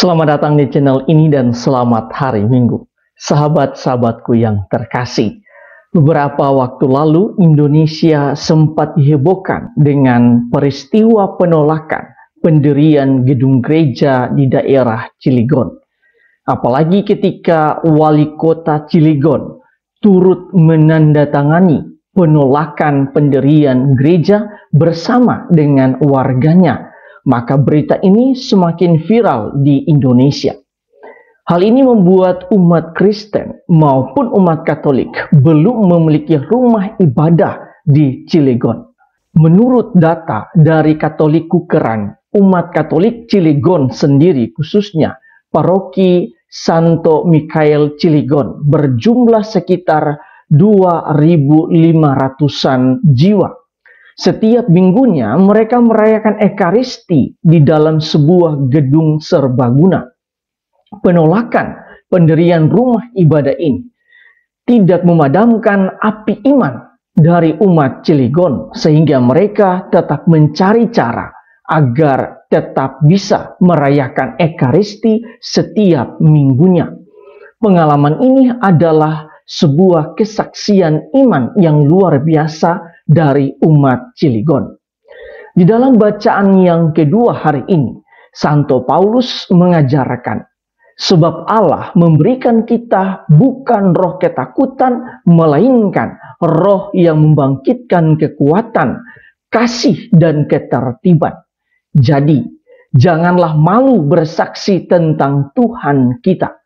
Selamat datang di channel ini dan selamat hari Minggu. Sahabat-sahabatku yang terkasih, beberapa waktu lalu Indonesia sempat dihebohkan dengan peristiwa penolakan pendirian gedung gereja di daerah Cilegon. Apalagi ketika wali kota Cilegon turut menandatangani penolakan pendirian gereja bersama dengan warganya, maka berita ini semakin viral di Indonesia. Hal ini membuat umat Kristen maupun umat Katolik belum memiliki rumah ibadah di Cilegon. Menurut data dari Katolik Kukeran, umat Katolik Cilegon sendiri khususnya paroki Santo Mikael Cilegon berjumlah sekitar 2.500-an jiwa. Setiap minggunya mereka merayakan Ekaristi di dalam sebuah gedung serbaguna. Penolakan pendirian rumah ibadah ini tidak memadamkan api iman dari umat Cilegon, sehingga mereka tetap mencari cara agar tetap bisa merayakan Ekaristi setiap minggunya. Pengalaman ini adalah sebuah kesaksian iman yang luar biasa dari umat Cilegon. Di dalam bacaan yang kedua hari ini, Santo Paulus mengajarkan, sebab Allah memberikan kita bukan roh ketakutan, melainkan roh yang membangkitkan kekuatan, kasih dan ketertiban. Jadi, janganlah malu bersaksi tentang Tuhan kita.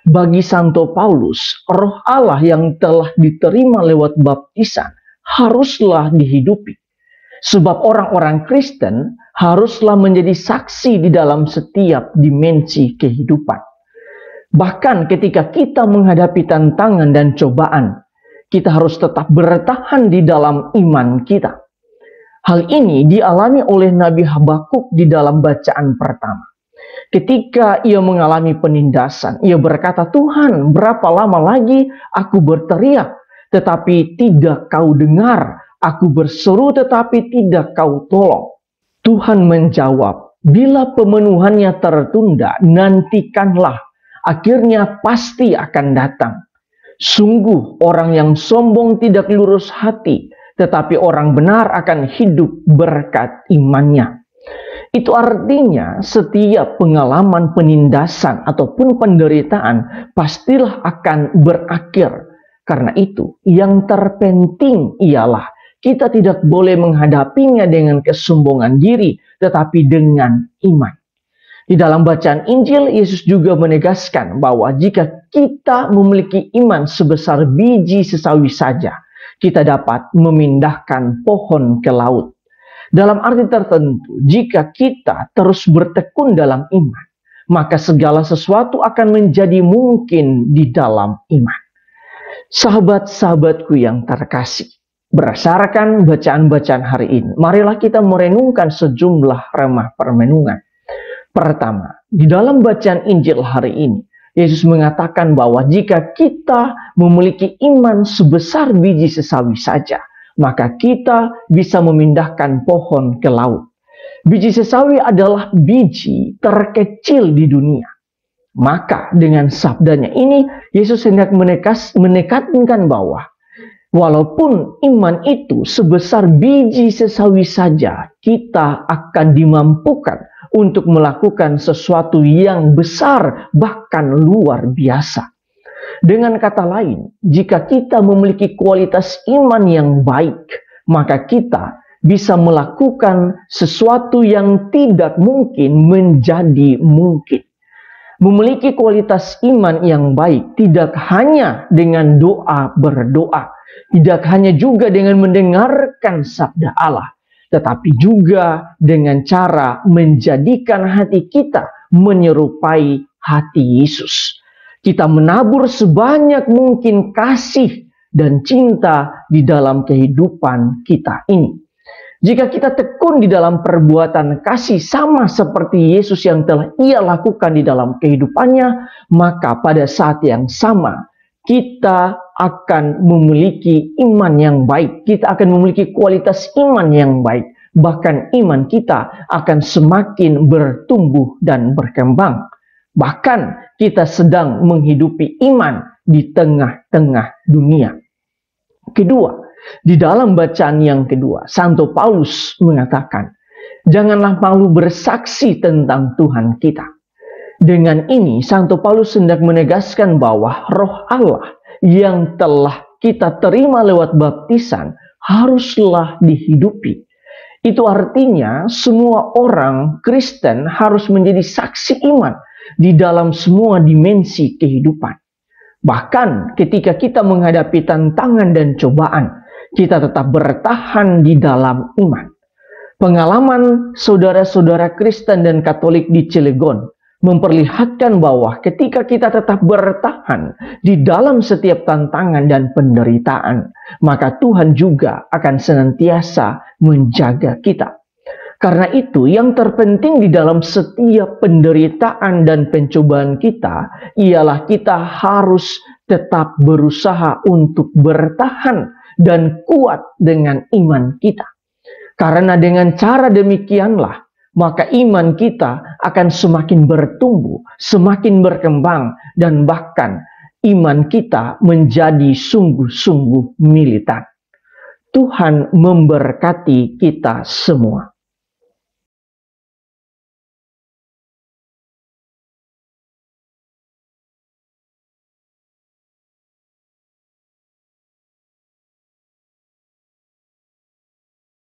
Bagi Santo Paulus, roh Allah yang telah diterima lewat baptisan haruslah dihidupi. Sebab orang-orang Kristen haruslah menjadi saksi di dalam setiap dimensi kehidupan. Bahkan ketika kita menghadapi tantangan dan cobaan, kita harus tetap bertahan di dalam iman kita. Hal ini dialami oleh Nabi Habakuk di dalam bacaan pertama. Ketika ia mengalami penindasan, ia berkata, "Tuhan, berapa lama lagi aku berteriak, tetapi tidak kau dengar. Aku berseru, tetapi tidak kau tolong." Tuhan menjawab, "Bila pemenuhannya tertunda, nantikanlah. Akhirnya pasti akan datang. Sungguh orang yang sombong tidak lurus hati, tetapi orang benar akan hidup berkat imannya." Itu artinya setiap pengalaman penindasan ataupun penderitaan pastilah akan berakhir. Karena itu, yang terpenting ialah kita tidak boleh menghadapinya dengan kesombongan diri, tetapi dengan iman. Di dalam bacaan Injil, Yesus juga menegaskan bahwa jika kita memiliki iman sebesar biji sesawi saja, kita dapat memindahkan pohon ke laut. Dalam arti tertentu, jika kita terus bertekun dalam iman, maka segala sesuatu akan menjadi mungkin di dalam iman. Sahabat-sahabatku yang terkasih, berdasarkan bacaan-bacaan hari ini, marilah kita merenungkan sejumlah remah permenungan. Pertama, di dalam bacaan Injil hari ini, Yesus mengatakan bahwa jika kita memiliki iman sebesar biji sesawi saja, maka kita bisa memindahkan pohon ke laut. Biji sesawi adalah biji terkecil di dunia. Maka dengan sabdanya ini, Yesus hendak menekankan bahwa walaupun iman itu sebesar biji sesawi saja, kita akan dimampukan untuk melakukan sesuatu yang besar, bahkan luar biasa. Dengan kata lain, jika kita memiliki kualitas iman yang baik, maka kita bisa melakukan sesuatu yang tidak mungkin menjadi mungkin. Memiliki kualitas iman yang baik tidak hanya dengan doa berdoa, tidak hanya juga dengan mendengarkan sabda Allah, tetapi juga dengan cara menjadikan hati kita menyerupai hati Yesus. Kita menabur sebanyak mungkin kasih dan cinta di dalam kehidupan kita ini. Jika kita tekun di dalam perbuatan kasih sama seperti Yesus yang telah ia lakukan di dalam kehidupannya, maka pada saat yang sama kita akan memiliki iman yang baik. Kita akan memiliki kualitas iman yang baik. Bahkan iman kita akan semakin bertumbuh dan berkembang. Bahkan kita sedang menghidupi iman di tengah-tengah dunia. Kedua, di dalam bacaan yang kedua, Santo Paulus mengatakan, janganlah malu bersaksi tentang Tuhan kita. Dengan ini, Santo Paulus hendak menegaskan bahwa Roh Allah yang telah kita terima lewat baptisan haruslah dihidupi. Itu artinya semua orang Kristen harus menjadi saksi iman di dalam semua dimensi kehidupan. Bahkan ketika kita menghadapi tantangan dan cobaan, kita tetap bertahan di dalam iman. Pengalaman saudara-saudara Kristen dan Katolik di Cilegon memperlihatkan bahwa ketika kita tetap bertahan di dalam setiap tantangan dan penderitaan, maka Tuhan juga akan senantiasa menjaga kita. Karena itu, yang terpenting di dalam setiap penderitaan dan pencobaan kita ialah kita harus tetap berusaha untuk bertahan dan kuat dengan iman kita. Karena dengan cara demikianlah, maka iman kita akan semakin bertumbuh, semakin berkembang, dan bahkan iman kita menjadi sungguh-sungguh militan. Tuhan memberkati kita semua.